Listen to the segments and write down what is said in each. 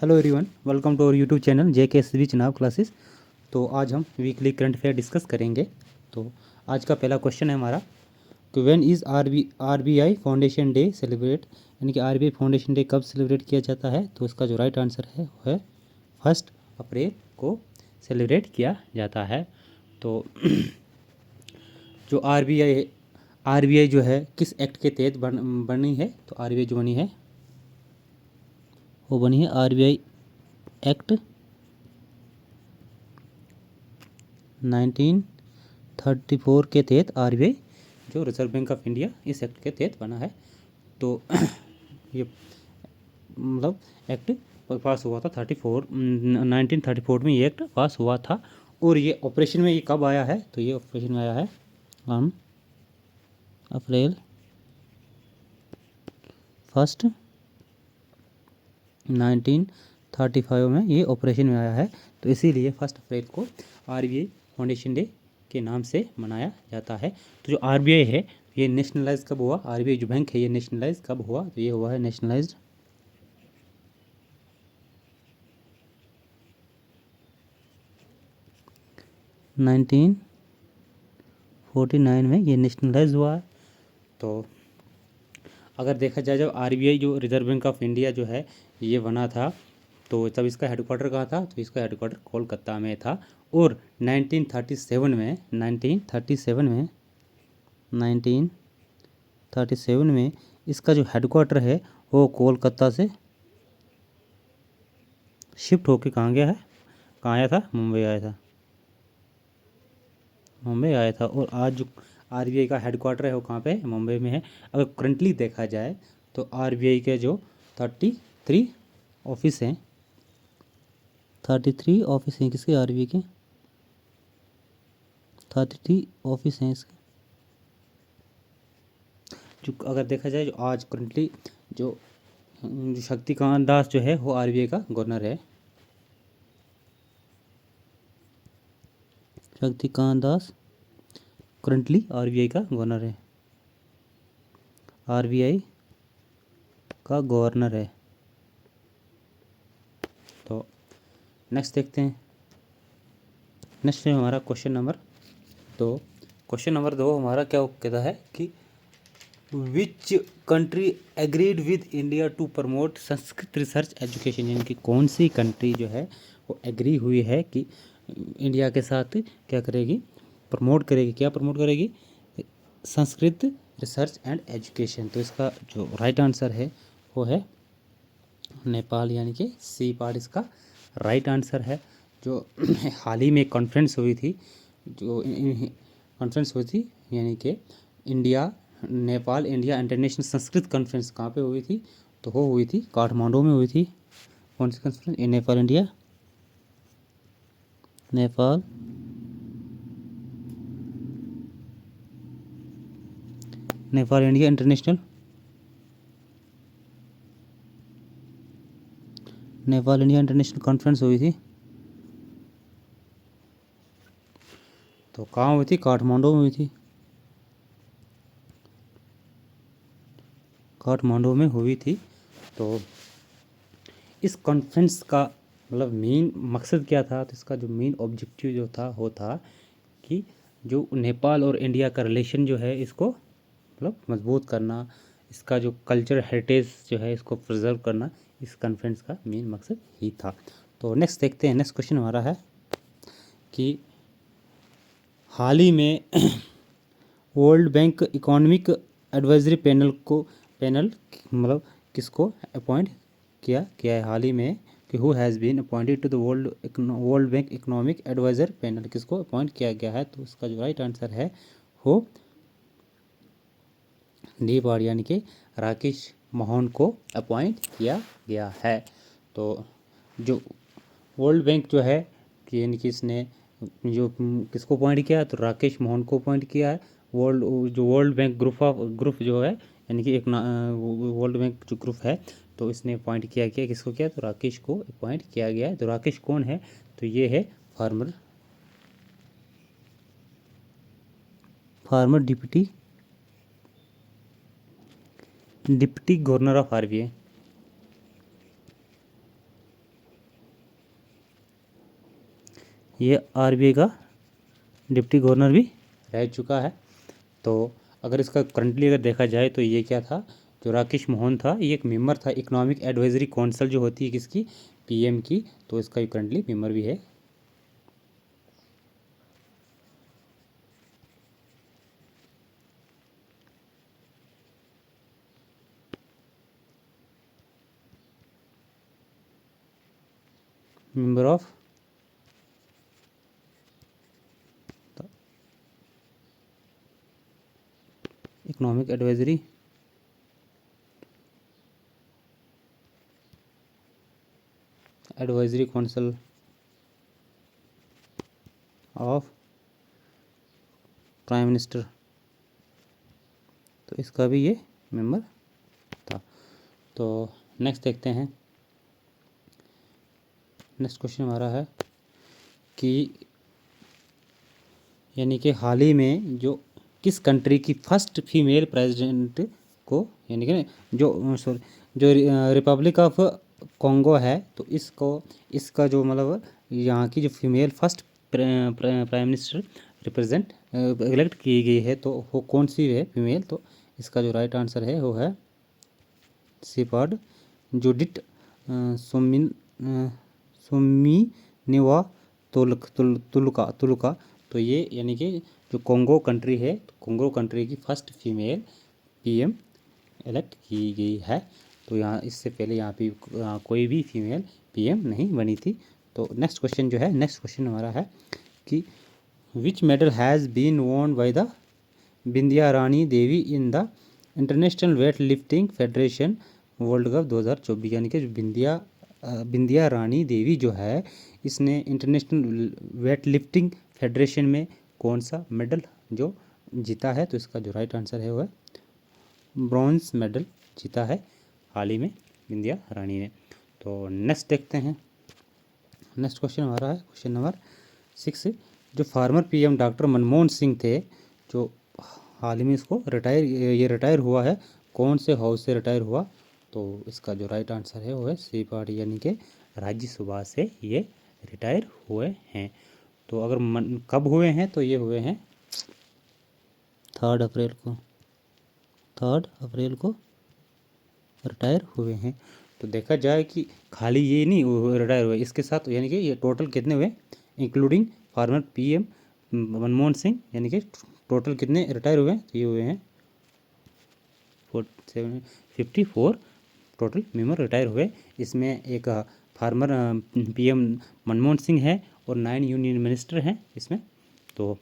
Hello everyone, welcome to our YouTube channel JKSB चुनाव classes. तो आज हम वीकली करंट अफेयर डिस्कस करेंगे। तो आज का पहला क्वेश्चन है हमारा कि when is RBI foundation day celebrate, यानी कि RBI फाउंडेशन डे कब सेलिब्रेट किया जाता है। तो इसका जो राइट आंसर है वो है 1 अप्रैल को सेलिब्रेट किया जाता है। तो जो आर बी आई जो है किस एक्ट के तहत बनी है। तो RBI जो बनी है वो बनी है RBI एक्ट 1934 के तहत। RBI जो रिजर्व बैंक ऑफ इंडिया इस एक्ट के तहत बना है। तो ये मतलब एक्ट पास हुआ था 1934 में ये एक्ट पास हुआ था। और ये ऑपरेशन में ये कब आया है। तो ये ऑपरेशन में आया है ऑन अप्रैल 1 1935 में ये ऑपरेशन में आया है। तो इसीलिए 1 अप्रैल को RBI फाउंडेशन डे के नाम से मनाया जाता है। तो जो RBI है ये नेशनलाइज कब हुआ। RBI जो बैंक है ये नेशनलाइज कब हुआ। तो ये हुआ है नेशनलाइज्ड 1949 में ये नेशनलाइज हुआ है। तो अगर देखा जाए जब RBI जो रिजर्व बैंक ऑफ इंडिया जो है ये बना था तो तब इसका हेडक्वार्टर कहाँ था। तो इसका हेडक्वार्टर कोलकाता में था। और 1937 में इसका जो हेडक्वार्टर है वो कोलकाता से शिफ्ट होके कहाँ गया है, कहाँ आया था, मुंबई आया था। और आज जो RBI का हेडक्वार्टर है वो कहाँ पे है, मुंबई में है। अगर करंटली देखा जाए तो RBI के जो 33 ऑफिस हैं, 33 ऑफिस हैं किसके, RBI के 33 ऑफिस हैं इसके। जो अगर देखा जाए जो आज करंटली जो शक्तिकांत दास जो है वो RBI का गवर्नर है। शक्तिकांत दास करंटली RBI का गवर्नर है, RBI का गवर्नर है। तो नेक्स्ट देखते हैं। नेक्स्ट है हमारा क्वेश्चन नंबर 2। क्वेश्चन नंबर 2 हमारा क्या कहता है कि which country agreed with India to promote Sanskrit research education, यानी कि कौन सी कंट्री जो है वो एग्री हुई है कि इंडिया के साथ क्या करेगी, प्रमोट करेगी। क्या प्रमोट करेगी, संस्कृत रिसर्च एंड एजुकेशन। तो इसका जो राइट आंसर है वो है नेपाल, यानी कि सी पार्ट इसका राइट आंसर है। जो हाल ही में कॉन्फ्रेंस हुई थी, जो कॉन्फ्रेंस हुई थी यानी कि India Nepal India international Sanskrit conference कहाँ पे हुई थी। तो वो हुई थी काठमांडू में हुई थी। कौन सी conference, Nepal India India international conference हुई थी। तो कहाँ हुई थी, काठमांडू में हुई थी। काठमांडू में हुई थी। तो इस कॉन्फ्रेंस का मतलब मेन मकसद क्या था। तो इसका जो मेन ऑब्जेक्टिव जो था वो था कि जो नेपाल और इंडिया का रिलेशन जो है इसको मतलब मजबूत करना, इसका जो कल्चर हेरिटेज जो है इसको प्रिजर्व करना, इस कॉन्फ्रेंस का मेन मकसद ही था। तो नेक्स्ट देखते हैं। नेक्स्ट क्वेश्चन हमारा है कि हाल ही में world Bank economic advisory panel मतलब किसको अपॉइंट किया गया है हाल ही में, कि who has been appointed to the World Bank economic advisor panel, किसको अपॉइंट किया गया है। तो इसका जो राइट आंसर है वो डी पार्ट, यानी कि राकेश मोहन को अपॉइंट किया गया है। तो जो वर्ल्ड बैंक जो है कि यानी कि इसने जो किसको अपॉइंट किया है, तो राकेश मोहन को अपॉइंट किया है। वर्ल्ड बैंक ग्रुप जो है, यानी कि एक वर्ल्ड बैंक जो ग्रुप है तो इसने अपॉइंट किया किसको किया, तो राकेश को अपॉइंट किया गया है। तो राकेश कौन है, तो ये है farmer deputy governor of RBI। ये आरबीआई का डिप्टी गवर्नर भी रह चुका है। तो अगर इसका करंटली अगर देखा जाए तो ये क्या था, जो राकेश मोहन था ये एक मेंबर था इकोनॉमिक एडवाइजरी काउंसिल जो होती है किसकी, पीएम की, तो इसका करंटली मेंबर भी है। Member of economic advisory council of prime minister, तो इसका भी ये मेंबर था। तो नेक्स्ट देखते हैं, नेक्स्ट क्वेश्चन हमारा है कि यानी कि हाल ही में जो किस कंट्री की फर्स्ट फीमेल प्रेसिडेंट को, यानी कि जो सॉरी जो रिपब्लिक ऑफ कॉन्गो है, तो इसका जो मतलब यहाँ की जो female first prime minister represent elect की गई है, तो वो कौन सी है फीमेल, तो इसका जो राइट आंसर है वो है सिपाड जूडिथ सोमिनिवा तुलुका। तो ये यानी कि जो कॉन्गो कंट्री है, तो कॉन्गो कंट्री की फर्स्ट फीमेल पीएम इलेक्ट की गई है। तो यहाँ इससे पहले यहाँ पे कोई भी फीमेल पीएम नहीं बनी थी। तो नेक्स्ट क्वेश्चन जो है, नेक्स्ट क्वेश्चन हमारा है कि which medal has been won by the Bindiya Rani Devi in the international weight lifting federation world cup 2024, यानी कि बिंदिया रानी देवी जो है, इसने इंटरनेशनल वेट लिफ्टिंग फेडरेशन में कौन सा मेडल जो जीता है, तो इसका जो राइट आंसर है वो है ब्रॉन्ज मेडल जीता है हाल ही में बिंदिया रानी ने। तो नेक्स्ट देखते हैं, नेक्स्ट क्वेश्चन हमारा है क्वेश्चन नंबर 6, जो farmer PM doctor Manmohan Singh थे, जो हाल ही में इसको रिटायर हुआ है, कौन से हाउस से रिटायर हुआ, तो इसका जो राइट आंसर है वो है सी पार्टी, यानी कि राज्यसभा से ये रिटायर हुए हैं। तो अगर कब हुए हैं, तो ये हुए हैं 3 अप्रैल को रिटायर हुए हैं। तो देखा जाए कि खाली ये नहीं रिटायर हुए, इसके साथ यानी कि ये टोटल कितने हुए, including farmer PM Manmohan Singh, यानी कि टोटल कितने रिटायर हुए हैं, तो ये हुए हैं 54 टोटल मेंबर रिटायर हुए। इसमें एक फार्मर पीएम मनमोहन सिंह है और 9 यूनियन मिनिस्टर हैं इसमें। तो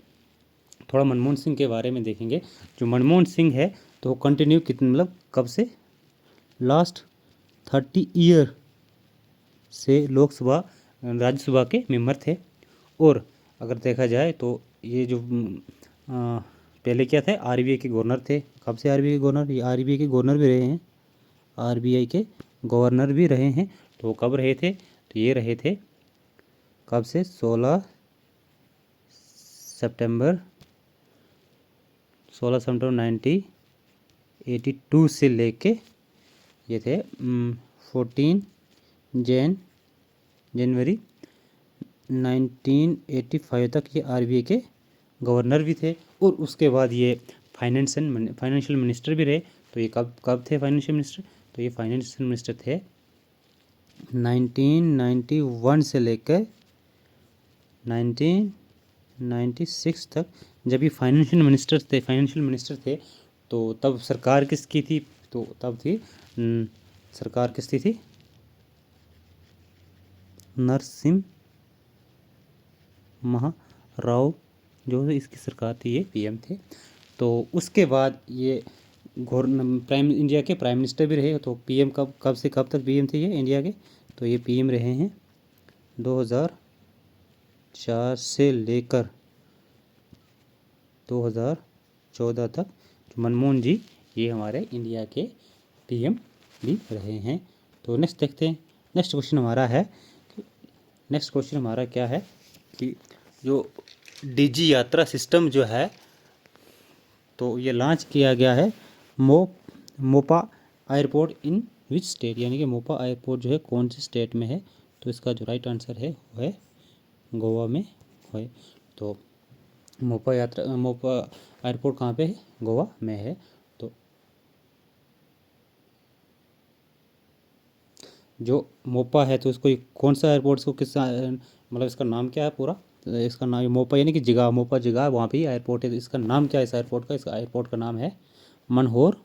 थोड़ा मनमोहन सिंह के बारे में देखेंगे। जो मनमोहन सिंह है तो कंटिन्यू कितने मतलब कब से, लास्ट 30 ईयर से लोकसभा राज्यसभा के मेंबर थे। और अगर देखा जाए तो ये जो पहले क्या थे, आरबीआई के गवर्नर थे। कब से आरबीआई के गवर्नर, ये आरबीआई के गवर्नर भी रहे हैं, आरबीआई के गवर्नर भी रहे हैं। तो कब रहे थे, तो ये रहे थे कब से, 16 सितंबर 1982 से लेके ये थे 14 जनवरी 1985 तक ये आरबीआई के गवर्नर भी थे। और उसके बाद ये फाइनेंशियल मिनिस्टर भी रहे। तो ये कब थे फाइनेंशियल मिनिस्टर, तो ये फाइनेंशियल मिनिस्टर थे 1991 से लेकर 1996 तक। जब ये फाइनेंशियल मिनिस्टर थे तो तब सरकार किसकी थी, तो तब थी सरकार किसकी थी, नरसिम्हा राव जो इसकी सरकार थी, ये पीएम थे। तो उसके बाद ये इंडिया के प्राइम मिनिस्टर भी रहे। तो पीएम कब से कब तक पीएम थे ये इंडिया के, तो ये पीएम रहे हैं 2004 से लेकर 2014 तक। मनमोहन जी ये हमारे इंडिया के पीएम भी रहे हैं। तो नेक्स्ट देखते हैं, नेक्स्ट क्वेश्चन हमारा क्या है कि जो डीजी यात्रा सिस्टम जो है, तो ये लॉन्च किया गया है Mopa airport in which state, यानी कि मोपा एयरपोर्ट जो है कौन से स्टेट में है, तो इसका जो राइट आंसर है वो है गोवा में है। तो मोपा एयरपोर्ट कहाँ पे है? गोवा में है। तो जो मोपा है तो इसको कौन सा एयरपोर्ट, इसको किस मतलब इसका नाम क्या है पूरा? तो इसका नाम मोपा यानी कि जिगा, मोपा जिगा वहाँ पे ही एयरपोर्ट है। तो इसका नाम क्या है इस एयरपोर्ट का? इसका एयरपोर्ट का नाम है Manohar,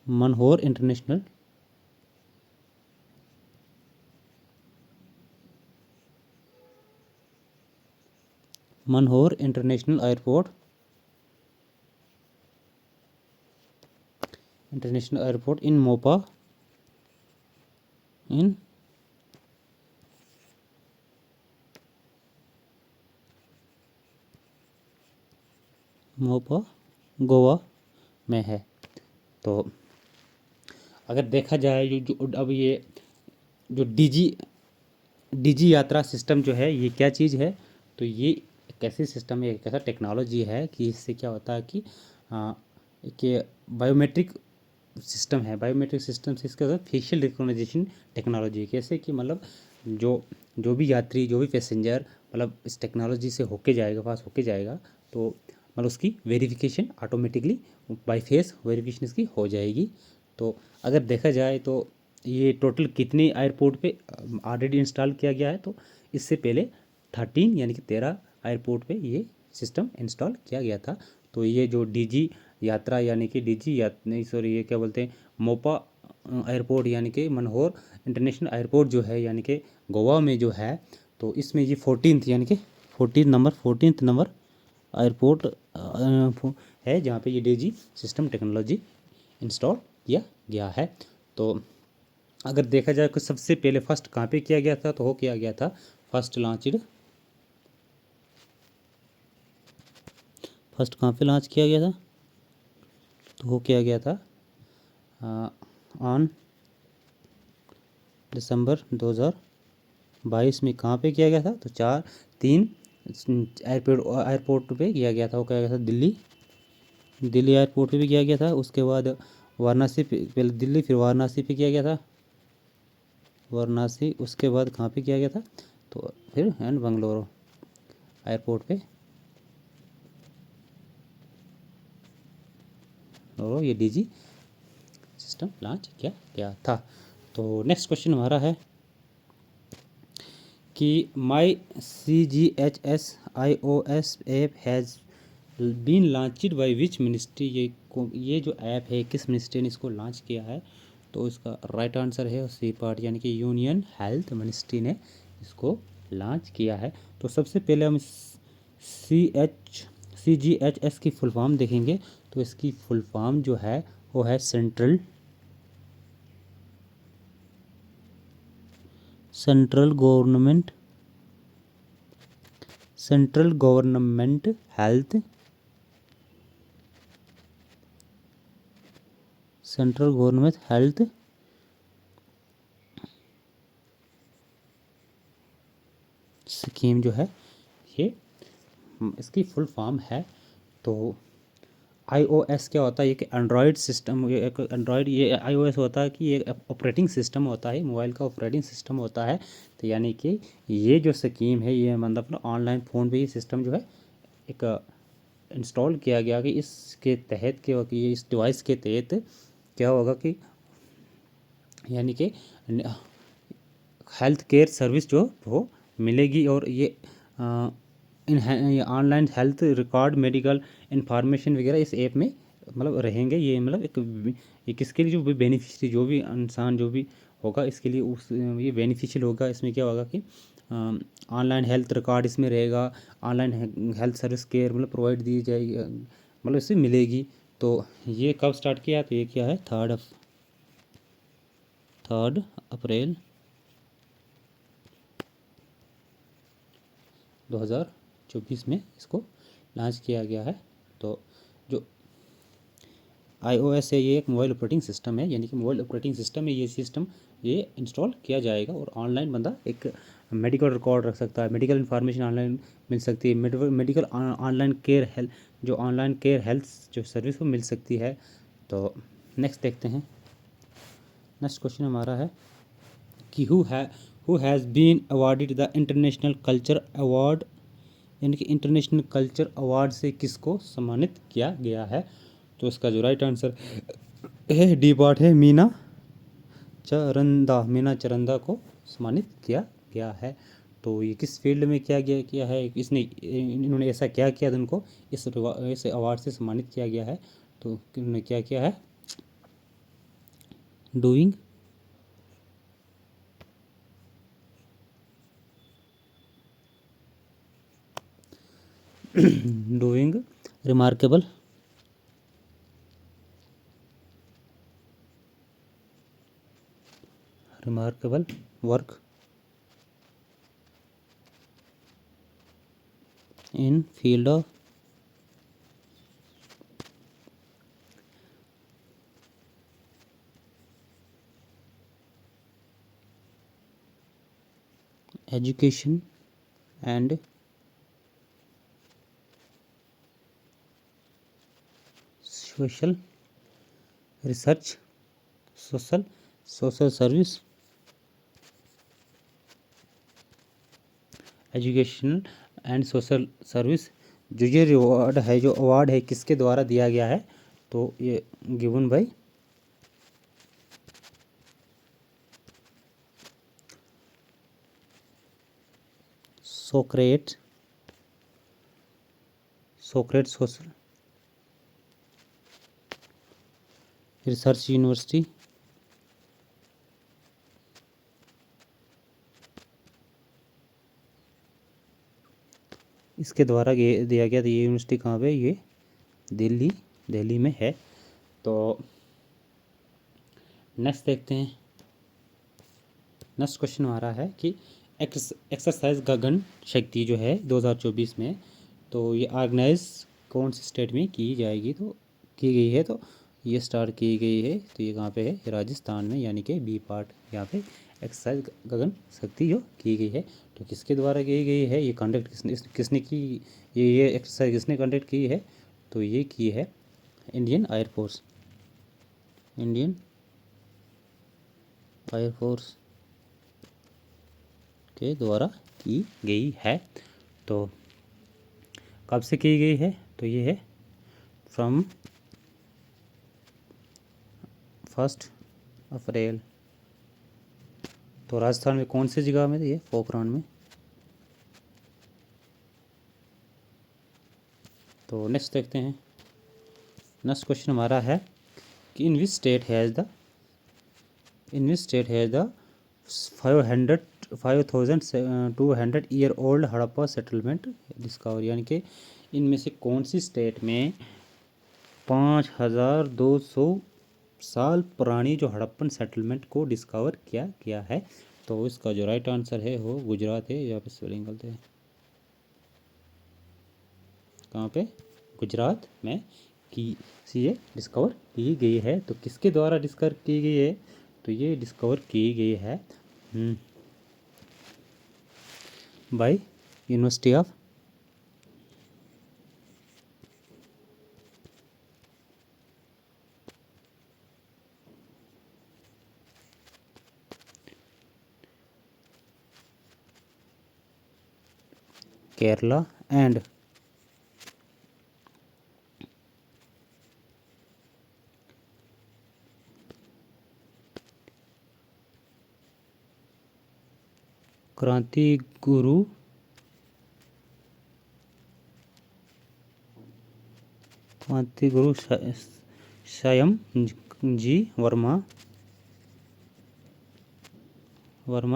Manohar international Manohar international airport, international airport in Mopa, in Mopa Goa में है। तो अगर देखा जाए जो अब ये जो डीजी यात्रा सिस्टम जो है ये क्या चीज़ है? तो ये एक ऐसी सिस्टम है, एक ऐसा टेक्नोलॉजी है कि इससे क्या होता है कि बायोमेट्रिक सिस्टम है। बायोमेट्रिक सिस्टम से इसका फेशियल रिकॉग्निशन टेक्नोलॉजी है। कैसे कि मतलब जो जो भी यात्री, जो भी पैसेंजर मतलब इस टेक्नोलॉजी से होके जाएगा, पास होके जाएगा, तो मतलब उसकी verification automatically by face verification इसकी हो जाएगी। तो अगर देखा जाए तो ये टोटल कितने एयरपोर्ट पे ऑलरेडी इंस्टॉल किया गया है? तो इससे पहले 13 यानी कि 13 एयरपोर्ट पे ये सिस्टम इंस्टॉल किया गया था। तो ये जो डीजी यात्रा यानी कि नहीं सॉरी, ये क्या बोलते हैं, मोपा एयरपोर्ट यानी कि मनहोर इंटरनेशनल एयरपोर्ट जो है यानी कि गोवा में जो है, तो इसमें ये 14th यानी कि 14th नंबर एयरपोर्ट है जहाँ पे ये डीजी सिस्टम टेक्नोलॉजी इंस्टॉल किया गया है। तो अगर देखा जाए कि सबसे पहले फर्स्ट कहाँ पे किया गया था? तो वो किया गया था फर्स्ट कहाँ पे लॉन्च किया गया था? तो वो किया गया था ऑन दिसंबर 2022 में। कहाँ पे किया गया था? तो 3 एयरपोर्ट पे किया गया था। वो किया गया था दिल्ली एयरपोर्ट पे भी किया गया था। उसके बाद वाराणसी पे, पहले दिल्ली फिर वाराणसी पे किया गया था, वाराणसी। उसके बाद कहाँ पे किया गया था? तो फिर एंड बंगलुरु एयरपोर्ट पे और ये डीजी सिस्टम लॉन्च किया गया था। तो नेक्स्ट क्वेश्चन हमारा है कि my CGHS iOS app has been launched by which ministry? ये जो ऐप है किस मिनिस्ट्री ने इसको लॉन्च किया है? तो इसका राइट आंसर है सी पार्ट यानी कि यूनियन हेल्थ मिनिस्ट्री ने इसको लॉन्च किया है। तो सबसे पहले हम CGHS की फुल फॉर्म देखेंगे। तो इसकी फुल फॉर्म जो है वो है सेंट्रल गवर्नमेंट हेल्थ स्कीम जो है ये इसकी फुल फॉर्म है। तो iOS क्या होता है? ये कि एंड्रॉयड सिस्टम, ये एक एंड्रॉयड, ये iOS होता है कि ये ऑपरेटिंग सिस्टम होता है, मोबाइल का ऑपरेटिंग सिस्टम होता है। तो यानी कि ये जो स्कीम है ये मतलब ऑनलाइन फ़ोन पे ये सिस्टम जो है एक इंस्टॉल किया गया कि इसके तहत क्या होगा कि ये इस डिवाइस के तहत क्या होगा कि यानी कि हेल्थ केयर सर्विस जो वो मिलेगी। और ये online health record, medical information वगैरह इस ऐप में मतलब रहेंगे। ये मतलब एक इसके लिए जो भी बेनिफिशरी, जो भी इंसान जो भी होगा इसके लिए उस ये बेनिफिशियल होगा। इसमें क्या होगा कि ऑनलाइन हेल्थ रिकॉर्ड इसमें रहेगा, ऑनलाइन हेल्थ सर्विस केयर मतलब प्रोवाइड दी जाएगी, मतलब इससे मिलेगी। तो ये कब स्टार्ट किया? तो ये क्या है 3 अप्रैल 2024 में इसको लॉन्च किया गया है। तो जो iOS है ये एक मोबाइल ऑपरेटिंग सिस्टम है, यानी कि मोबाइल ऑपरेटिंग सिस्टम में ये सिस्टम ये इंस्टॉल किया जाएगा और ऑनलाइन बंदा एक मेडिकल रिकॉर्ड रख सकता है, मेडिकल इन्फॉर्मेशन ऑनलाइन मिल सकती है, मेडिकल ऑनलाइन केयर हेल्थ, जो ऑनलाइन केयर हेल्थ जो सर्विस वो मिल सकती है। तो नेक्स्ट देखते हैं। नेक्स्ट क्वेश्चन हमारा है कि who has been awarded the international culture award, यानी कि इंटरनेशनल कल्चर अवार्ड से किसको सम्मानित किया गया है? तो इसका जो राइट आंसर है डी पार्ट है, मीना चरंदा को सम्मानित किया गया है। तो ये किस फील्ड में किया है, इन्होंने ऐसा क्या किया था उनको इस अवार्ड से सम्मानित किया गया है? तो इन्होंने क्या किया है? Doing remarkable work in field of education and social research, social service, educational and social service. जो ये रिवॉर्ड है, जो अवार्ड है, किसके द्वारा दिया गया है? तो ये given by सोक्रेट social research university, इसके द्वारा ये दिया गया था। ये यूनिवर्सिटी कहाँ पे? ये दिल्ली में है। तो नेक्स्ट देखते हैं। नेक्स्ट क्वेश्चन आ रहा है कि एक्सरसाइज गगन शक्ति जो है 2024 में, तो ये ऑर्गेनाइज कौन से स्टेट में की जाएगी? तो की गई है, तो ये स्टार्ट की गई है। तो ये कहाँ पे है? राजस्थान में, यानी कि बी पार्ट। यहाँ पे एक्सरसाइज गगन शक्ति जो की गई है, तो किसके द्वारा की गई है? ये कंडक्ट किसने की? ये एक्सरसाइज किसने कंडक्ट की है? तो ये की है इंडियन एयरफोर्स के द्वारा की गई है। तो कब से की गई है? तो ये है फ्रॉम 1 अप्रैल। तो राजस्थान में कौन सी जगह में? ये पोखरण में। तो नेक्स्ट देखते हैं। नेक्स्ट क्वेश्चन हमारा है कि in which state has the 5200 year old Harappa settlement discover, यानी कि इनमें से कौन सी स्टेट में 5200 साल पुरानी जो हड़प्पन सेटलमेंट को डिस्कवर किया गया है? तो इसका जो राइट आंसर है वो गुजरात है। यहाँ पे स्पेलिंग गलत है। कहाँ पे? गुजरात में ये डिस्कवर की गई है। तो किसके द्वारा डिस्कवर की गई है? तो ये डिस्कवर की गई है by university of Kerala and Kranti Guru Shyam ji Verma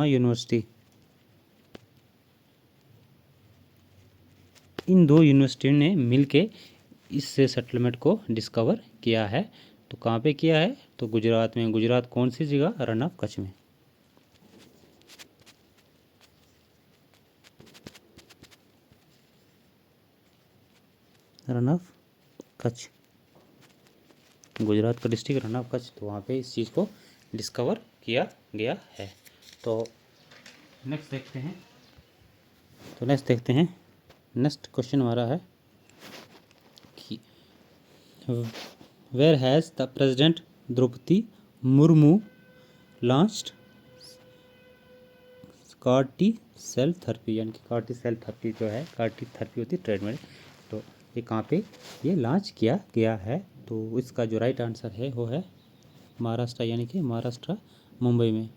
university. इन दो यूनिवर्सिटियों ने मिलके इस सेटलमेंट को डिस्कवर किया है। तो कहाँ पे किया है? तो गुजरात में। गुजरात कौन सी जगह? रण ऑफ कच्छ में। रण ऑफ कच्छ, गुजरात का डिस्ट्रिक्ट रण ऑफ कच्छ। तो वहाँ पे इस चीज़ को डिस्कवर किया गया है। तो नेक्स्ट देखते हैं। नेक्स्ट क्वेश्चन हमारा है कि where has the president Droupadi Murmu launched CAR-T cell therapy, यानी कि कार्टी सेल थेरेपी जो है, कार्टी थेरेपी होती है ट्रीटमेंट, तो ये कहाँ पे ये लॉन्च किया गया है? तो इसका जो राइट आंसर है वो है महाराष्ट्र, यानी कि महाराष्ट्र मुंबई में,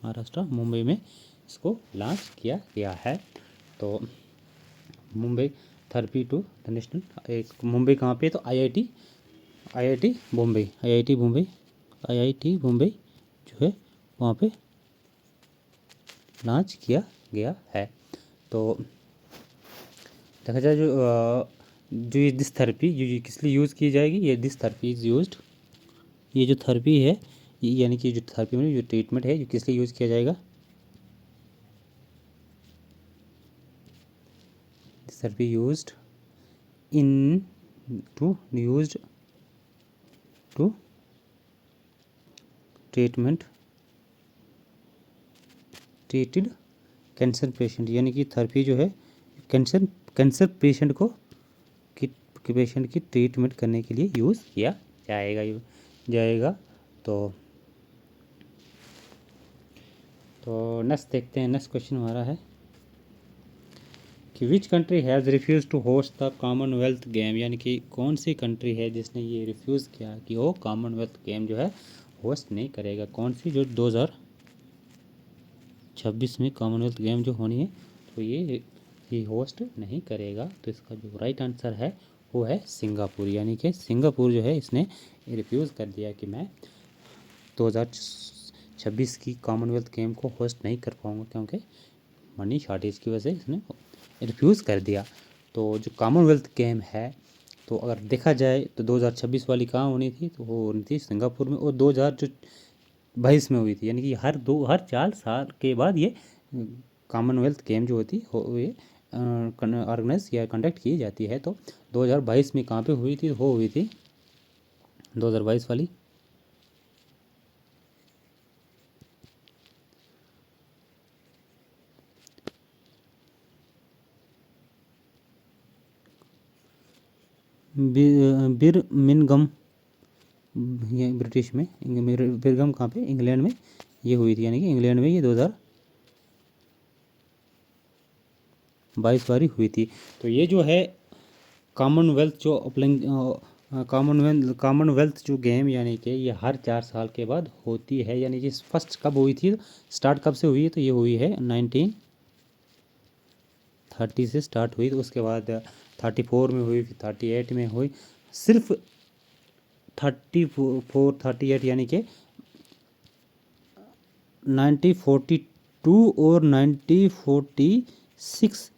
महाराष्ट्र मुंबई में इसको लॉन्च किया गया है। तो Mumbai therapy to the national, एक मुंबई कहाँ पे? तो आईआईटी मुंबई, आईआईटी मुंबई जो है वहाँ पे लॉन्च किया गया है। तो देखा जाए जो ये दिस थेरेपी जो किस लिए यूज़ की जाएगी, ये दिस थेरेपी इज़ यूज्ड, ये जो थेरेपी है यानी कि जो थेरेपी में जो ट्रीटमेंट है, ये किस लिए यूज़ किया जाएगा? This therapy used in used to treated cancer patient, यानी कि थेरेपी जो है कैंसर पेशेंट को पेशेंट की ट्रीटमेंट करने के लिए यूज़ किया जाएगा। तो नेक्स्ट देखते हैं, नेक्स्ट क्वेश्चन हमारा है कि which country has refuse to host the Commonwealth game, यानी कि कौन सी कंट्री है जिसने ये रिफ्यूज़ किया कि वो कॉमनवेल्थ गेम जो है होस्ट नहीं करेगा? कौन सी? जो 2026 में कॉमनवेल्थ गेम जो होनी है, तो ये होस्ट नहीं करेगा। तो इसका जो राइट आंसर है वो है सिंगापुर, यानी कि सिंगापुर जो है इसने रिफ्यूज़ कर दिया कि मैं 2026 की कॉमनवेल्थ गेम को होस्ट नहीं कर पाऊँगा, क्योंकि मनी शॉर्टेज की वजह से इसने रिफ्यूज़ कर दिया। तो जो कॉमनवेल्थ गेम है, तो अगर देखा जाए तो 2026 वाली कहाँ होनी थी? तो वो होनी थी सिंगापुर में, और 2022 में हुई थी, यानी कि हर 4 साल के बाद ये कॉमनवेल्थ गेम जो होती ये ऑर्गेनाइज या कंडक्ट की जाती है। तो 2022 में कहाँ पे हुई थी? वो हुई थी 2022 वाली बिरमिंघम, ये ब्रिटिश में, बिरगम कहाँ पे? इंग्लैंड में ये हुई थी, यानी कि इंग्लैंड में ये 2022 वाली हुई थी। तो ये जो है कॉमनवेल्थ जो कॉमनवेल्थ जो गेम, यानी कि ये हर 4 साल के बाद होती है। यानी कि फर्स्ट कब हुई थी, स्टार्ट कब से हुई है? तो ये हुई है 1930 से स्टार्ट हुई, तो उसके बाद 34 में हुई, फिर 38 में हुई, सिर्फ 38 यानी कि 1942 और 1946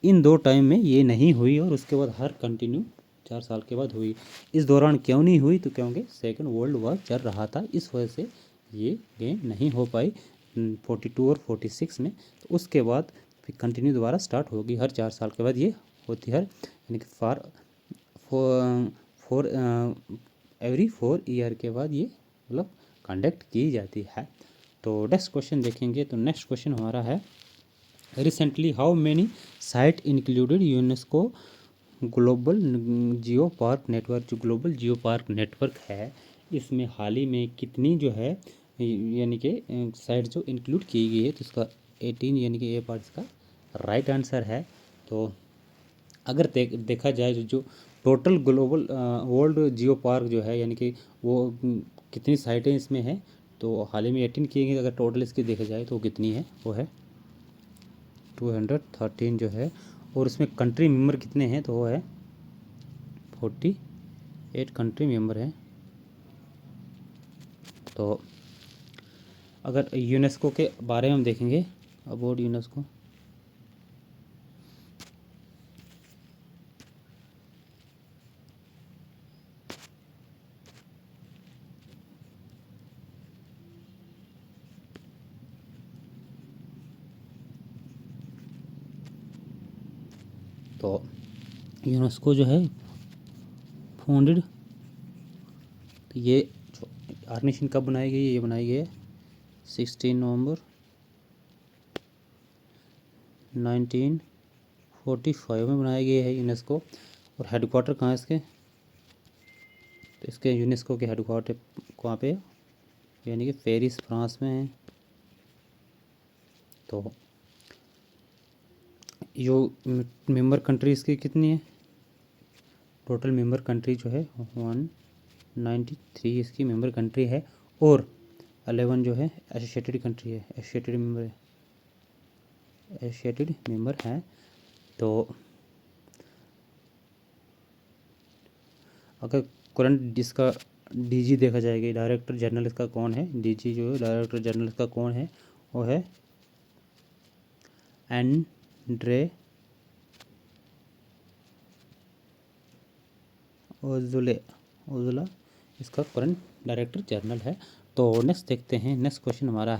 इन 2 टाइम में ये नहीं हुई, और उसके बाद हर कंटिन्यू 4 साल के बाद हुई। इस दौरान क्यों नहीं हुई? तो क्योंकि सेकेंड वर्ल्ड वॉर चल रहा था, इस वजह से ये गेम नहीं हो पाई 42 और 46 में। तो उसके बाद फिर कंटिन्यू दोबारा स्टार्ट होगी, हर 4 साल के बाद ये होती है, यानी कि फॉर एवरी 4 ईयर के बाद ये मतलब कंडक्ट की जाती है। तो नेक्स्ट क्वेश्चन देखेंगे, तो नेक्स्ट क्वेश्चन हमारा है recently how many site included UNESCO global geo park network, जो ग्लोबल जियो पार्क नेटवर्क है, इसमें हाल ही में कितनी जो है यानी कि साइट जो इंक्लूड की गई है? तो इसका 18, यानी कि ये पार्ट इसका राइट आंसर है। तो अगर देखा जाए जो total global world geo park जो है, यानी कि वो कितनी साइटें इसमें हैं, तो हाल ही में 18 किए गए। अगर टोटल इसकी देखा जाए तो कितनी है? वो है 213 जो है, और उसमें कंट्री मेंबर कितने हैं? तो वो है 48 कंट्री मेंबर हैं। तो अगर यूनेस्को के बारे में हम देखेंगे, अबाउट यूनेस्को, तो यूनेस्को जो है फाउंडेड, तो ये ऑर्गेनाइजेशन कब बनाई गई है? ये बनाई गई है 16 नवंबर 1945 में बनाई गई है यूनेस्को। और हेडक्वार्टर कहाँ है इसके? तो इसके यूनेस्को के हेडक्वार्टर कहाँ पे है? यानी कि पेरिस फ्रांस में है। तो जो मेंबर कंट्री इसकी कितनी है, टोटल मेंबर कंट्री जो है 193 इसकी मेंबर कंट्री है, और 11 जो है एसोसिएटेड कंट्री है, एसोसिएटेड मेंबर है। तो अगर करंट इसका डीजी देखा जाएगा, डायरेक्टर जनरल इसका कौन है, डीजी जो है डायरेक्टर जनरल इसका कौन है, वो है एंड्रे ओजुला इसका करंट डायरेक्टर जनरल है। तो नेक्स्ट देखते हैं, नेक्स्ट क्वेश्चन हमारा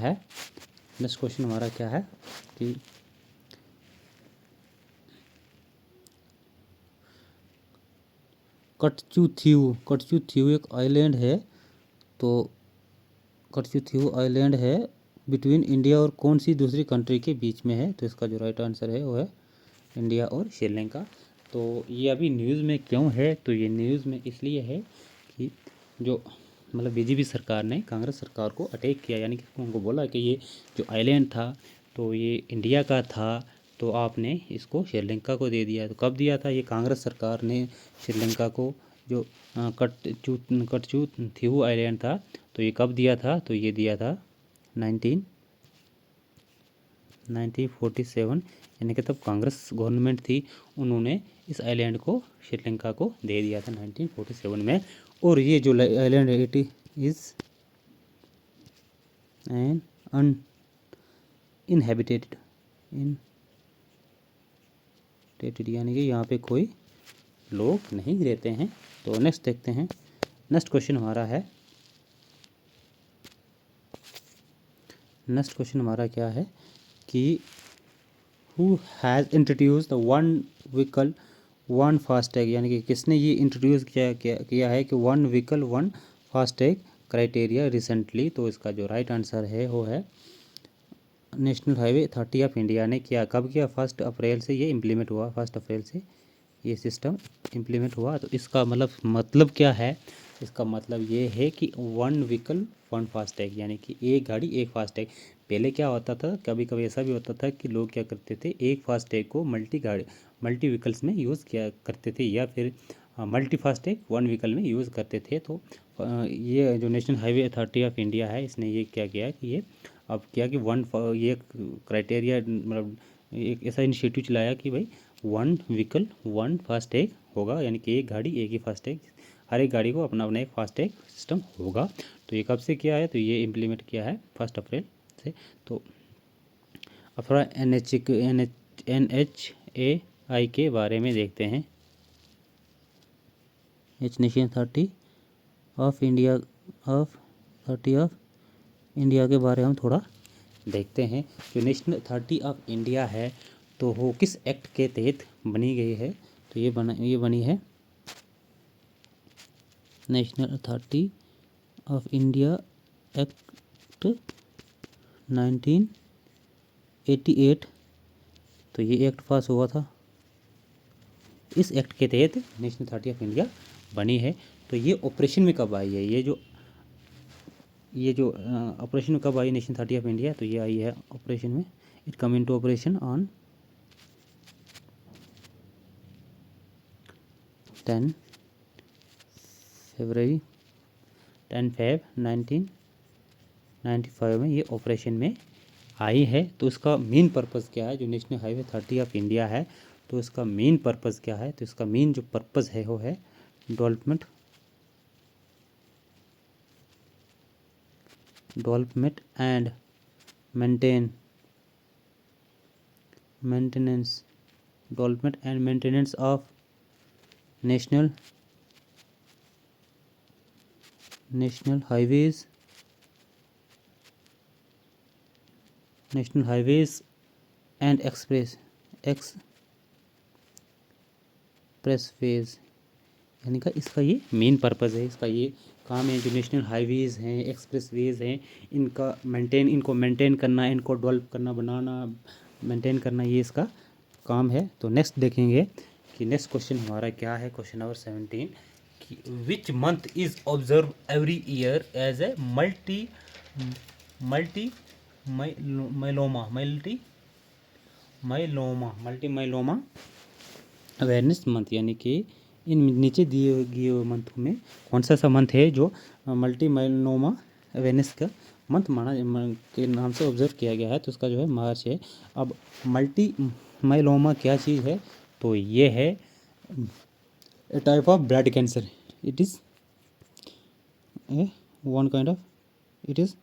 क्या है कि कटचू एक आइलैंड है। तो कटचू आइलैंड है बिटवीन इंडिया और कौन सी दूसरी कंट्री के बीच में है, तो इसका जो राइट आंसर है वो है इंडिया और श्रीलंका। तो ये अभी न्यूज़ में क्यों है, तो ये न्यूज़ में इसलिए है कि जो मतलब बीजेपी सरकार ने कांग्रेस सरकार को अटैक किया, यानी कि उनको बोला कि ये जो आइलैंड था तो ये इंडिया का था, तो आपने इसको श्रीलंका को दे दिया। तो कब दिया था, ये कांग्रेस सरकार ने श्रीलंका को जो कटचू थीवू आइलैंड था, तो ये कब दिया था, तो ये दिया था 1947, यानी कि तब कांग्रेस गवर्नमेंट थी, उन्होंने इस आइलैंड को श्रीलंका को दे दिया था 1947 में। और ये जो आइलैंड है इट इज़ एन अनइनहेबिटेड यानी कि यहाँ पे कोई लोग नहीं रहते हैं। तो नेक्स्ट देखते हैं, नेक्स्ट क्वेश्चन हमारा क्या है कि who has introduce the one vehicle one FASTag, यानी कि किसने ये इंट्रोड्यूस किया है कि one vehicle one FASTag criteria recently. तो इसका जो राइट आंसर है वो है national highway authority of India ने किया। कब किया, 1 अप्रैल से ये इम्प्लीमेंट हुआ, 1 अप्रैल से ये सिस्टम इम्प्लीमेंट हुआ। तो इसका मतलब क्या है, इसका मतलब ये है कि वन व्हीकल वन फास्टैग, यानी कि एक गाड़ी एक फास्टैग। पहले क्या होता था, कभी कभी ऐसा भी होता था कि लोग क्या करते थे, एक फास्टैग को मल्टी व्हीकल्स में यूज़ किया करते थे, या फिर मल्टी फास्टैग वन व्हीकल में यूज़ करते थे। तो ये जो national highway authority of India है, इसने ये क्या किया कि ये अब क्या कि ये क्राइटेरिया मतलब एक ऐसा इनिशिएटिव चलाया कि भाई वन व्हीकल वन फास्टैग होगा, यानी कि एक गाड़ी एक ही फास्टैग, हर एक गाड़ी को अपना अपना एक फास्टैग सिस्टम होगा। तो ये कब से किया है, तो ये इम्प्लीमेंट किया है 1 अप्रैल से। तो अब थोड़ा NHAI के बारे में देखते हैं, नेशनल अथॉरिटी ऑफ इंडिया के बारे में हम थोड़ा देखते हैं। जो नेशनल अथॉरिटी ऑफ इंडिया है तो वो किस एक्ट के तहत बनी गई है, तो ये बनी है national authority of India act 1988। तो ये एक्ट पास हुआ था, इस एक्ट के तहत नेशनल अथॉरिटी ऑफ इंडिया बनी है। तो ये ऑपरेशन में कब आई है, ये जो ऑपरेशन में कब आई नेशनल अथॉरिटी ऑफ इंडिया, तो ये आई है ऑपरेशन में, it come into operation on 10 Feb 1995 में ये ऑपरेशन में आई है। तो इसका मेन पर्पज़ क्या है, जो national highway authority of India है, तो इसका मेन पर्पज़ क्या है, तो इसका मेन जो पर्पज़ है वो है development and maintenance of national highways and expressways, यानी कि इसका ये मेन पर्पज़ है, इसका ये काम है। जो नेशनल हाईवेज़ हैं, एक्सप्रेसवेज हैं, इनको मेंटेन करना, इनको डेवलप करना, बनाना, मेंटेन करना, ये इसका काम है। तो नेक्स्ट देखेंगे कि नेक्स्ट क्वेश्चन हमारा क्या है, क्वेश्चन नंबर 17 कि which month is observe every year as a multi myeloma myeloma awareness month, यानी कि इन नीचे दिए गए मंथों में कौन सा ऐसा मंथ है जो मल्टी माइलोमा अवेयरनेस का मंथ के नाम से ऑब्जर्व किया गया है, तो उसका जो है मार्च है। अब मल्टी माइलोमा क्या चीज़ है, तो ये है a type of blood cancer. It is a one kind of, it is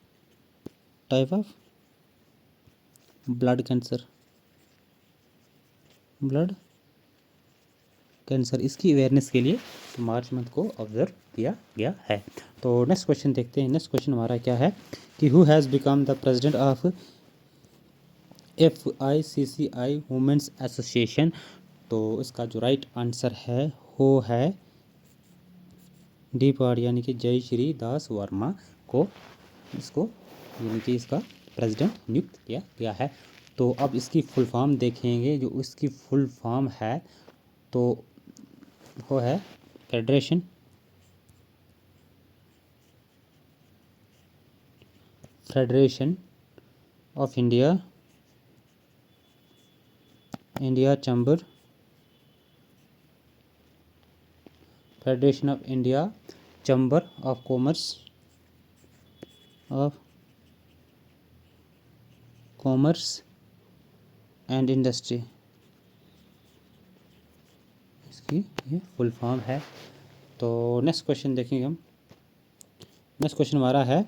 type of blood cancer, blood cancer. इसकी अवेयरनेस के लिए मार्च मंथ को ऑब्जर्व किया गया है। तो नेक्स्ट क्वेश्चन देखते हैं। नेक्स्ट क्वेश्चन हमारा क्या है कि who has become the president of FICCI women's association. तो इसका जो राइट आंसर है वो है डी पार्ट, यानी कि जय श्री दास वर्मा को इसको यानी कि इसका प्रेसिडेंट नियुक्त किया गया है। तो अब इसकी फुल फॉर्म देखेंगे। जो इसकी फुल फॉर्म है तो वो है federation of India chamber, federation of India chamber of commerce and industry, इसकी ये फुल फॉर्म है। तो नेक्स्ट क्वेश्चन देखेंगे हम। नेक्स्ट क्वेश्चन हमारा है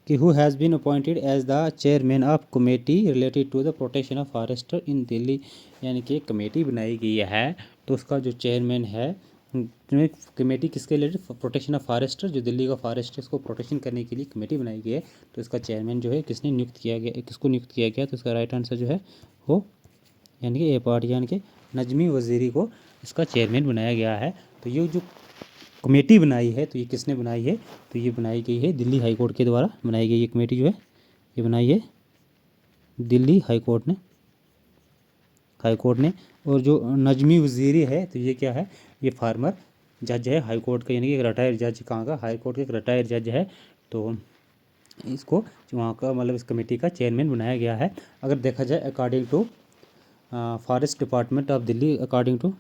कि who has been appointed as the chairman of committee related to the protection of forester in Delhi. यानी कि एक कमेटी बनाई गई है, तो उसका जो चेयरमैन है, कमेटी किसके रिलेटेड, प्रोटेक्शन ऑफ फॉरेस्टर, जो दिल्ली का फॉरेस्ट है इसको प्रोटेक्शन करने के लिए कमेटी बनाई गई है। तो इसका चेयरमैन जो है किसको नियुक्त किया गया, तो इसका राइट आंसर जो है वो यानी कि ए पार्ट, यानी कि नजमी वजीरी को इसका चेयरमैन बनाया गया है। तो ये जो कमेटी बनाई है, तो ये किसने बनाई है, तो ये बनाई गई है दिल्ली हाई कोर्ट के द्वारा बनाई गई। ये कमेटी जो है ये बनाई है दिल्ली हाई कोर्ट ने। और जो नजमी वजीरी है, तो ये क्या है, ये फार्मर जज है हाई कोर्ट का, यानी कि एक रिटायर्ड जज, कहाँ का, हाई कोर्ट का एक रिटायर्ड जज है। तो इसको वहाँ का मतलब इस कमेटी का चेयरमैन बनाया गया है। अगर देखा जाए according to forest department of Delhi, according to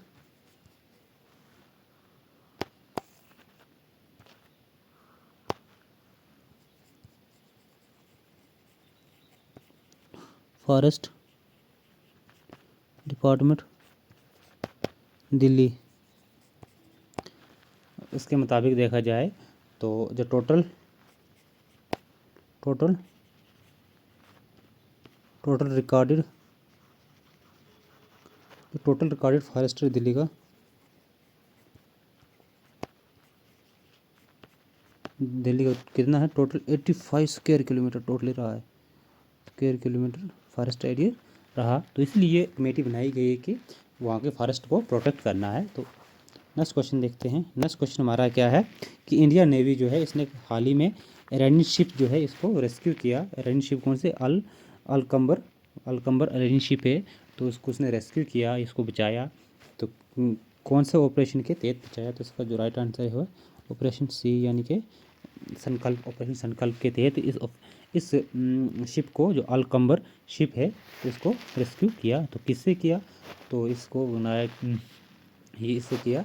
forest department Delhi, इसके मुताबिक देखा जाए तो जो टोटल रिकॉर्डेड फॉरेस्ट दिल्ली का कितना है, टोटल 85 स्क्वायर किलोमीटर टोटली रहा है, स्क्वायर किलोमीटर फॉरेस्ट एरिया रहा। तो इसलिए कमेटी बनाई गई है कि वहाँ के फॉरेस्ट को प्रोटेक्ट करना है। तो नेक्स्ट क्वेश्चन देखते हैं। नेक्स्ट क्वेश्चन हमारा क्या है कि इंडियन नेवी जो है इसने हाल ही में ईरानी शिप जो है इसको रेस्क्यू किया। ईरानी शिप कौन से, अलकंबर ईरानी शिप है, तो उसको उसने रेस्क्यू किया, इसको बचाया। तो कौन से ऑपरेशन के तहत बचाया, तो इसका जो राइट आंसर है ऑपरेशन सी, यानी कि ऑपरेशन संकल्प के तहत इस शिप को, जो अलकंबर शिप है, तो इसको रेस्क्यू किया। तो किससे किया, तो इसको बनाया ये इससे किया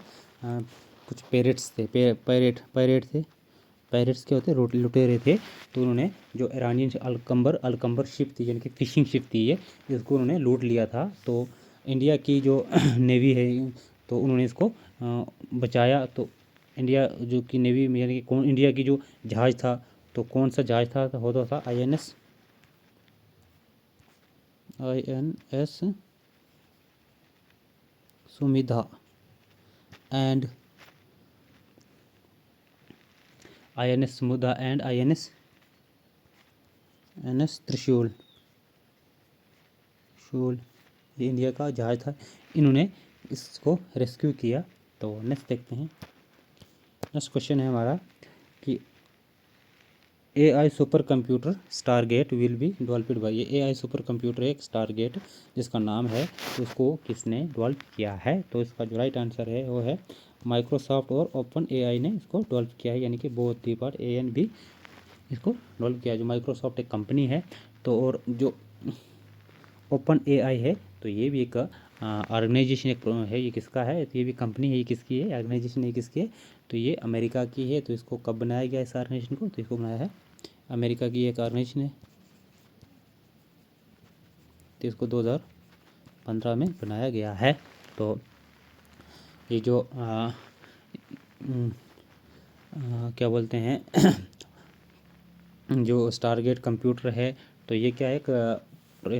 कुछ पेरेट्स थे, पैरेट थे, पैरेट्स क्या होते हैं, लुटेरे थे। तो उन्होंने जो ईरानियन अलकंबर शिप थी, यानी कि फिशिंग शिप थी ये, इसको उन्होंने लूट लिया था। तो इंडिया की जो नेवी है, तो उन्होंने इसको बचाया। तो इंडिया जो की नेवी में, यानी कि कौन इंडिया की जो जहाज़ था, तो कौन सा जहाज़ था, तो होता था INS सुमिधा एंड INS त्रिशूल, ये इंडिया का जहाज़ था, इन्होंने इसको रेस्क्यू किया। तो नेक्स्ट देखते हैं। नेक्स्ट क्वेश्चन है हमारा कि AI super computer Stargate will be developed by. ये AI सुपर कंप्यूटर एक स्टारगेट जिसका नाम है, तो उसको किसने डेवलप किया है, तो इसका जो राइट आंसर है वो है माइक्रोसॉफ्ट और ओपन AI ने इसको डेवलप किया है, यानी कि both the part A and B इसको डेवलप किया, जो माइक्रोसॉफ्ट एक कंपनी है। तो और जो ओपन एआई है, तो ये भी एक ऑर्गेनाइजेशन एक है। ये किसका है, तो ये भी कंपनी है, ये किसकी है, ऑर्गेनाइजेशन ये किसकी है, तो ये अमेरिका की है। तो इसको कब बनाया गया इस ऑर्गेनाइजेशन को, तो इसको बनाया है अमेरिका की एक ऑर्गेनाइजेशन है। तो इसको 2015 में बनाया गया है। तो ये जो क्या बोलते हैं जो स्टारगेट कंप्यूटर है, तो ये क्या है, एक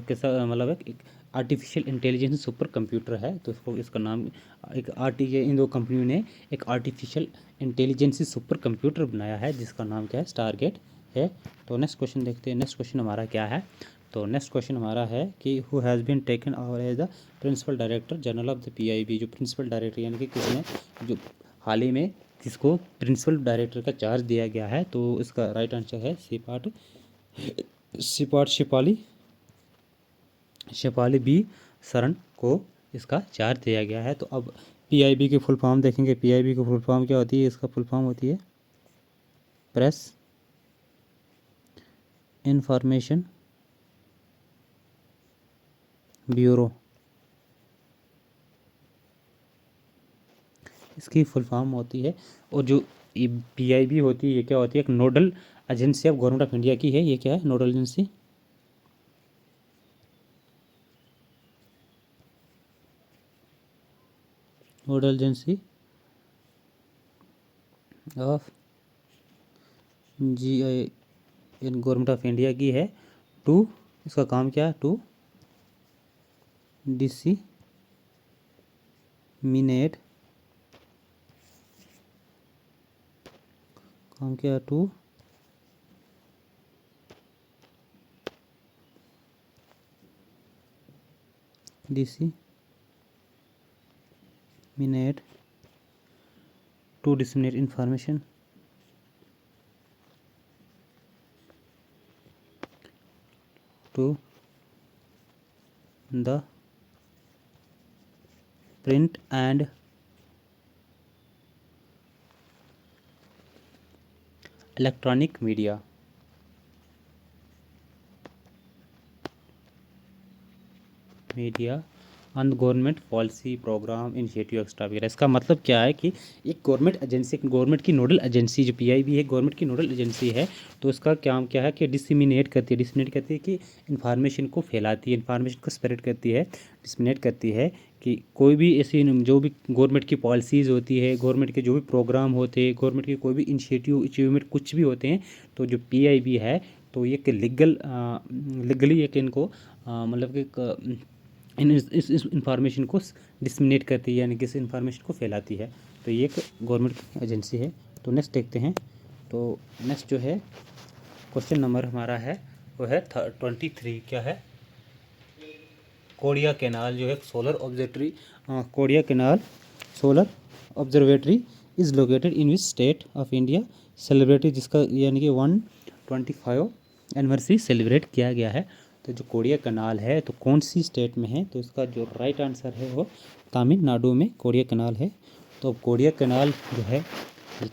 कैसा मतलब एक आर्टिफिशियल इंटेलिजेंस सुपर कंप्यूटर है। तो इसको इसका नाम एक इन दो कंपनियों ने एक आर्टिफिशियल इंटेलिजेंस सुपर कंप्यूटर बनाया है, जिसका नाम क्या है, स्टारगेट है। तो नेक्स्ट क्वेश्चन देखते हैं। नेक्स्ट क्वेश्चन हमारा क्या है, तो नेक्स्ट क्वेश्चन हमारा है कि who has been taken over as the principal director general of the PIB. जो प्रिंसिपल डायरेक्टर यानी कि किसने जो हाल ही में जिसको प्रिंसिपल डायरेक्टर का चार्ज दिया गया है, तो इसका राइट आंसर है शिपाली शिपाली बी सरन को इसका चार्ज दिया गया है। तो अब पीआईबी की फुल फॉर्म देखेंगे। पीआईबी की फुल फॉर्म क्या होती है, इसका फुल फॉर्म होती है प्रेस इंफॉर्मेशन ब्यूरो। इसकी फुल फॉर्म होती है। और जो पीआईबी होती है, ये क्या होती है, एक nodal agency of government of India की है। ये क्या है, nodal agency of GI in government of India की है। टू इसका काम क्या है, टू डिसिमिनेट काम क्या है, to disseminate information to the print and electronic media on government policy program initiative extra वगैरह। इसका मतलब क्या है कि एक गवर्नमेंट एजेंसी, गवर्नमेंट की नोडल एजेंसी जो पीआईबी है, गवर्नमेंट की नोडल एजेंसी है। तो इसका काम क्या है कि डिसमिनेट करती है कि इन्फॉर्मेशन को फैलाती है, इन्फॉर्मेशन को स्प्रेड करती है, डिसमिनेट करती है कि कोई भी ऐसी जो भी गवर्नमेंट की पॉलिसीज़ होती है, गवर्नमेंट के जो भी प्रोग्राम होते हैं, गवर्नमेंट के कोई भी इनिशिएटिव अचीवमेंट कुछ भी होते हैं, तो जो पीआईबी है, तो ये लीगली एक इनको मतलब कि इस इंफॉर्मेशन को डिसमिनेट करती है, यानी कि इस इंफॉर्मेशन को फैलाती है। तो ये एक गवर्नमेंट एजेंसी है। तो नेक्स्ट देखते हैं। तो नेक्स्ट जो है क्वेश्चन नंबर हमारा है वो है 23। क्या है, कोरिया कैनाल जो है solar observatory, Korea canal solar observatory is located in which state of India celebrated, जिसका यानी कि 125 एनिवर्सरी सेलिब्रेट किया गया है। तो जो कोरिया कैनाल है, तो कौन सी स्टेट में है, तो इसका जो राइट आंसर है वो तमिलनाडु में कोरिया कैनाल है। तो कोरिया कैनाल जो है, तो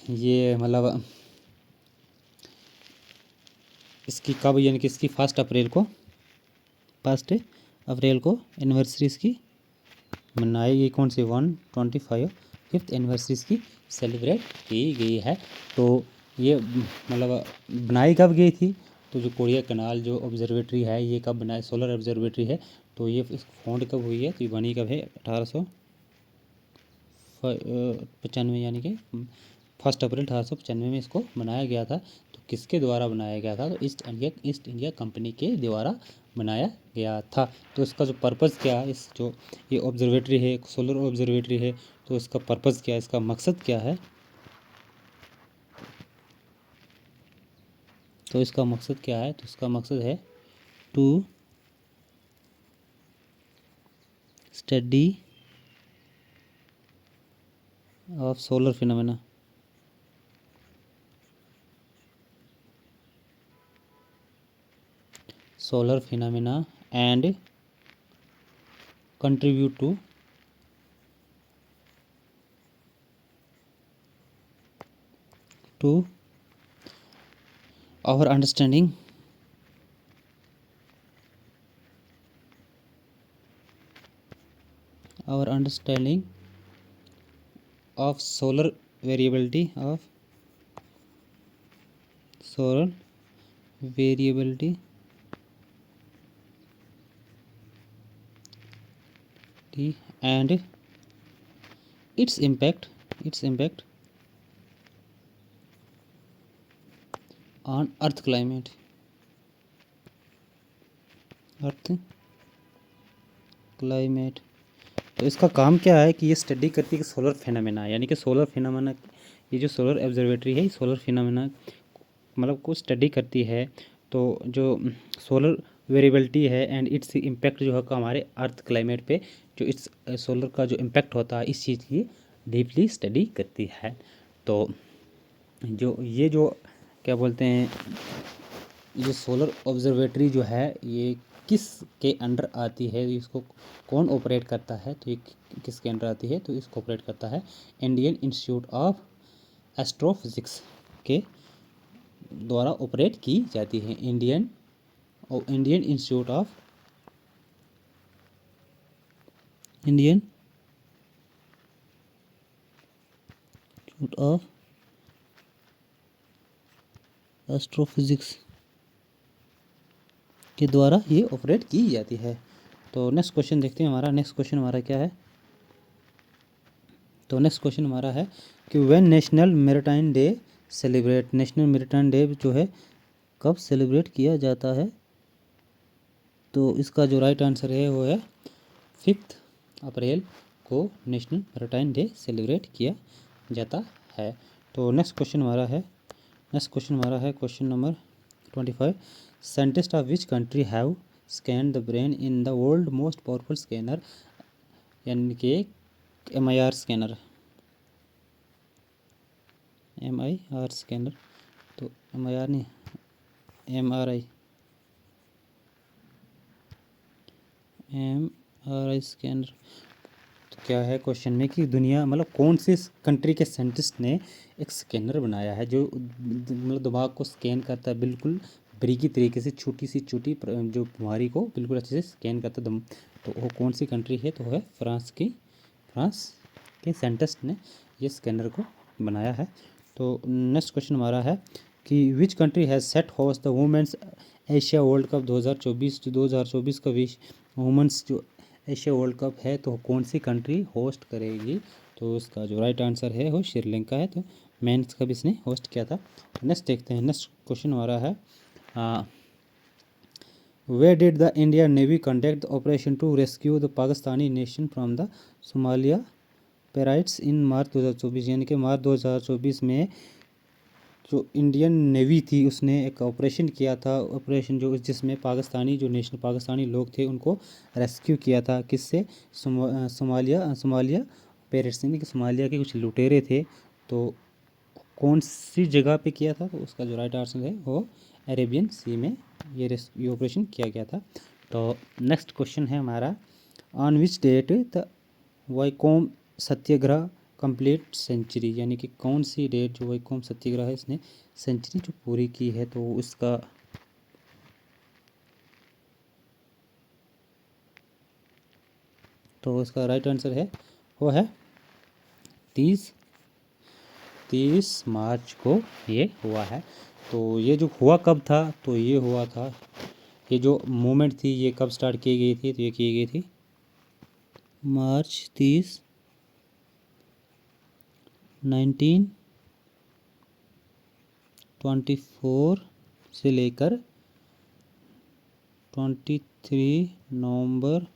ये मतलब इसकी कब, यानी कि इसकी 1 अप्रैल को एनिवर्सरी इसकी मनाई गई। कौन सी, 125th एनिवर्सरी इसकी सेलिब्रेट की गई है। तो ये मतलब बनाई कब गई थी, तो जो कोरिया कैनाल जो ऑब्जर्वेटरी है, ये कब बनाई, सोलर ऑब्जर्वेटरी है, तो ये फाउंड कब हुई है, तो ये बनी कब है, 1895, यानी कि 1 अप्रैल 1895 में इसको बनाया गया था। तो किसके द्वारा बनाया गया था, तो ईस्ट इंडिया कंपनी के द्वारा बनाया गया था। तो इसका जो पर्पज़ क्या है, इस जो ये ऑब्जर्वेटरी है, सोलर ऑब्जर्वेटरी है, तो इसका पर्पज़ क्या है, इसका मकसद क्या है, तो इसका मकसद क्या है, तो इसका मकसद है to study of solar phenomena and contribute to to our understanding of solar variability and its impact on earth climate तो इसका काम क्या है कि ये स्टडी करती है कि सोलर फिनोमेना, यानी कि सोलर फिनोमेना, ये जो सोलर ऑब्जर्वेटरी है सोलर फिनोमेना मतलब को स्टडी करती है। तो जो सोलर वेरिएबिलिटी है एंड इट्स इम्पैक्ट जो है हमारे अर्थ क्लाइमेट पे, जो इट्स सोलर का जो इम्पैक्ट होता है इस चीज़ की डीपली स्टडी करती है। तो जो क्या बोलते हैं, ये सोलर ऑब्जर्वेटरी जो है ये किस के अंडर आती है, इसको कौन ऑपरेट करता है, तो ये किसके अंडर आती है, तो इसको ऑपरेट करता है इंडियन इंस्टीट्यूट ऑफ एस्ट्रोफिजिक्स के द्वारा ऑपरेट की जाती है। इंडियन इंस्टीट्यूट ऑफ एस्ट्रोफिजिक्स के द्वारा ये ऑपरेट की जाती है। तो नेक्स्ट क्वेश्चन देखते हैं नेक्स्ट क्वेश्चन हमारा क्या है। तो नेक्स्ट क्वेश्चन हमारा है कि when national maritime day celebrate, national maritime day जो है कब सेलिब्रेट किया जाता है, तो इसका जो राइट आंसर है वो है 5 अप्रैल को नेशनल मैरीटाइम डे सेलिब्रेट किया जाता है। तो नेक्स्ट क्वेश्चन हमारा है question number 25। Scientist of which country have scan the brain in the world most powerful scanner, यानी कि MIR स्कैनर, तो MIR नहीं, MRI स्कैनर। तो क्या है क्वेश्चन में कि दुनिया मतलब कौन सी कंट्री के साइंटिस्ट ने एक स्कैनर बनाया है जो मतलब दिमाग को स्कैन करता है बिल्कुल बारीकी तरीके से, छोटी जो बीमारी को बिल्कुल अच्छे से स्कैन करता है। तो वो कौन सी कंट्री है, तो है फ्रांस के साइंटिस्ट ने ये स्कैनर को बनाया है। तो नेक्स्ट क्वेश्चन हमारा है कि which country has set host the women's Asia world cup 2024, जो 2024 का वुमेंस जो एशिया वर्ल्ड कप है तो कौन सी कंट्री होस्ट करेगी, तो इसका जो राइट आंसर है वो श्रीलंका है। तो मेंस का भी इसने होस्ट किया था। तो नेक्स्ट देखते हैं, नेक्स्ट क्वेश्चन हमारा है where did the Indian navy conduct the operation to rescue the Pakistani nation from the Somalia pirates in March 2024, यानी कि मार्च 2024 में जो इंडियन नेवी थी उसने एक ऑपरेशन किया था, ऑपरेशन जिसमें पाकिस्तानी लोग थे उनको रेस्क्यू किया था, किससे, सोमालिया पैराइट्स, यानी कि सोमालिया के कुछ लुटेरे थे। तो कौन सी जगह पे किया था, तो उसका जो राइट आंसर है वो अरेबियन सी में ये ऑपरेशन किया गया था। तो नेक्स्ट क्वेश्चन है हमारा on which date the Vaikom Satyagraha complete century, यानी कि कौन सी डेट जो वाईकोम सत्याग्रह है इसने सेंचुरी जो पूरी की है, तो उसका राइट आंसर है वो है 30 मार्च को ये हुआ है। तो ये जो हुआ कब था, तो ये हुआ था, ये जो मूवमेंट थी ये कब स्टार्ट की गई थी, तो ये की गई थी मार्च 30, 1924 से लेकर 23 नवंबर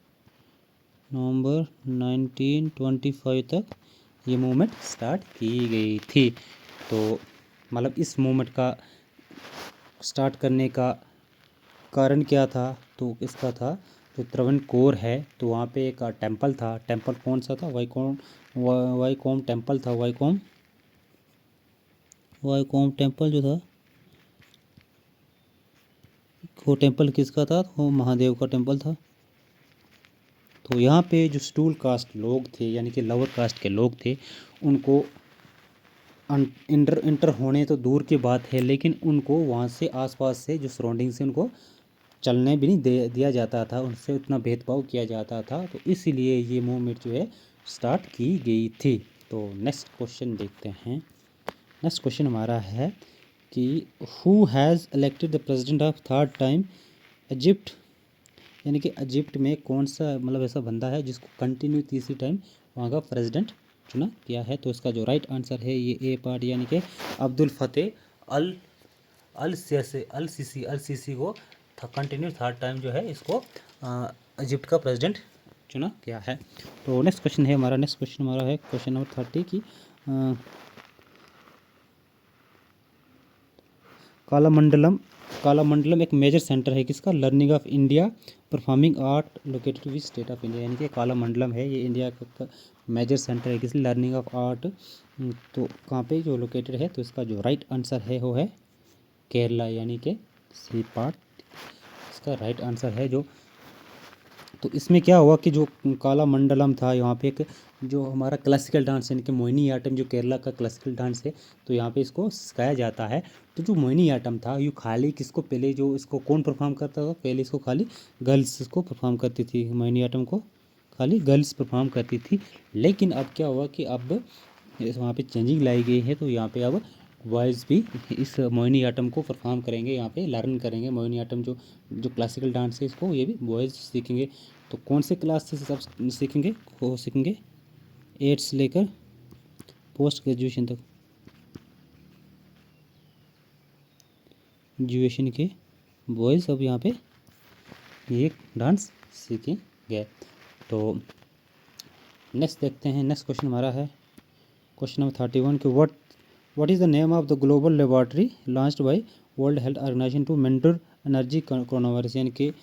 1925 तक ये मूवमेंट स्टार्ट की गई थी। तो मतलब इस मूवमेंट का स्टार्ट करने का कारण क्या था, तो इसका था जो त्रावणकोर है तो वहाँ पे एक टेंपल था, टेंपल कौन सा था, वाईकोम टेंपल था, वाईकोम टेंपल जो था वो टेंपल किसका था, वो महादेव का टेंपल था। तो यहाँ पे जो शेड्यूल कास्ट लोग थे यानी कि लोअर कास्ट के लोग थे उनको इंटर होने तो दूर की बात है, लेकिन उनको वहाँ से आसपास से जो सराउंडिंग से उनको चलने भी नहीं दिया जाता था, उनसे उतना भेदभाव किया जाता था। तो इसीलिए ये मूवमेंट जो है स्टार्ट की गई थी। तो नेक्स्ट क्वेश्चन देखते हैं। नेक्स्ट क्वेश्चन हमारा है कि who has elected the president of third time Egypt, यानी कि इजिप्ट में कौन सा मतलब ऐसा बंदा है जिसको कंटिन्यू तीसरी टाइम वहाँ का प्रेसिडेंट चुना गया है। तो इसका जो राइट आंसर है ये ए पार्ट, यानी कि अब्दुल फतेह अल सीसी को कंटिन्यू थर्ड टाइम जो है इसको इजिप्ट का प्रेसिडेंट चुना गया है। तो नेक्स्ट क्वेश्चन है हमारा, नेक्स्ट क्वेश्चन हमारा है क्वेश्चन नंबर 30 की कालामंडलम एक मेजर सेंटर है किसका, learning of India performing art located which state of India, यानी कि कालामंडलम है ये इंडिया का मेजर सेंटर है किस लर्निंग ऑफ आर्ट, तो कहाँ पे जो लोकेटेड है। तो इसका जो राइट आंसर है वो है केरला, यानी कि सी पार्ट इसका राइट आंसर है। जो तो इसमें क्या हुआ कि जो काला मंडलम था यहाँ पे एक जो हमारा क्लासिकल डांस यानी कि मोहिनी आटम जो केरला का क्लासिकल डांस है, तो यहाँ पे इसको सिखाया जाता है। तो जो मोहिनी आटम था ये खाली किसको पहले जो इसको कौन परफॉर्म करता था, पहले इसको खाली गर्ल्स इसको परफॉर्म करती थी, मोहिनी आटम को खाली गर्ल्स परफॉर्म करती थी। लेकिन अब क्या हुआ कि अब वहाँ पे चेंजिंग लाई गई है, तो यहाँ पे अब बॉयज़ भी इस मोहिनी आटम को परफॉर्म करेंगे, यहाँ पे लर्न करेंगे मोहिनी आटम जो जो क्लासिकल डांस है इसको ये भी बॉयज़ सीखेंगे। तो कौन से क्लास से सब सीखेंगे, वो सीखेंगे 8 से लेकर पोस्ट ग्रेजुएशन तक, ग्रेजुएशन के बॉयज़ अब यहाँ पे ये डांस सीखेंगे। तो नेक्स्ट देखते हैं, नेक्स्ट क्वेश्चन हमारा है क्वेश्चन नंबर 31 कि what is the name of the global laboratory launched by World Health Organization to mentor energy corona virus, यानी कि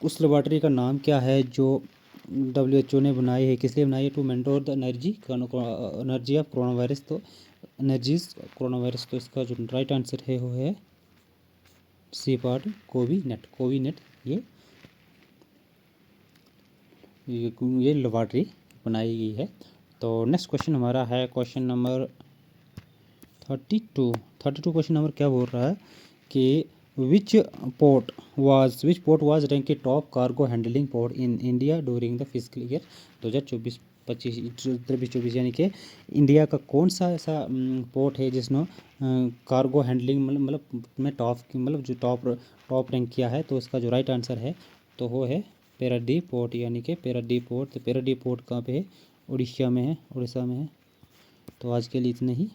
उस लेबॉर्ट्री का नाम क्या है जो WHO ने बनाई है, किस लिए बनाई है, to mentor the energy of corona virus, तो एनर्जीज कोरोना वायरस। तो इसका जो राइट आंसर है वो है सी पार्ट कोविनेट ये लेबॉर्ट्री बनाई गई है। तो नेक्स्ट क्वेश्चन हमारा है क्वेश्चन नंबर 32 क्वेश्चन नंबर क्या बोल रहा है कि विच port was rank top cargo handling port in India during the physical year 2024, यानी कि इंडिया का कौन सा ऐसा पोर्ट है जिसने कार्गो हैंडलिंग मतलब में जो टॉप रैंक किया है। तो इसका जो राइट आंसर है तो वो है पैरादीप पोर्ट, यानी कि पैरादीप पोर्ट। तो पैरादीप पोर्ट कहाँ पे है, उड़ीसा में है। तो आज के लिए इतना ही।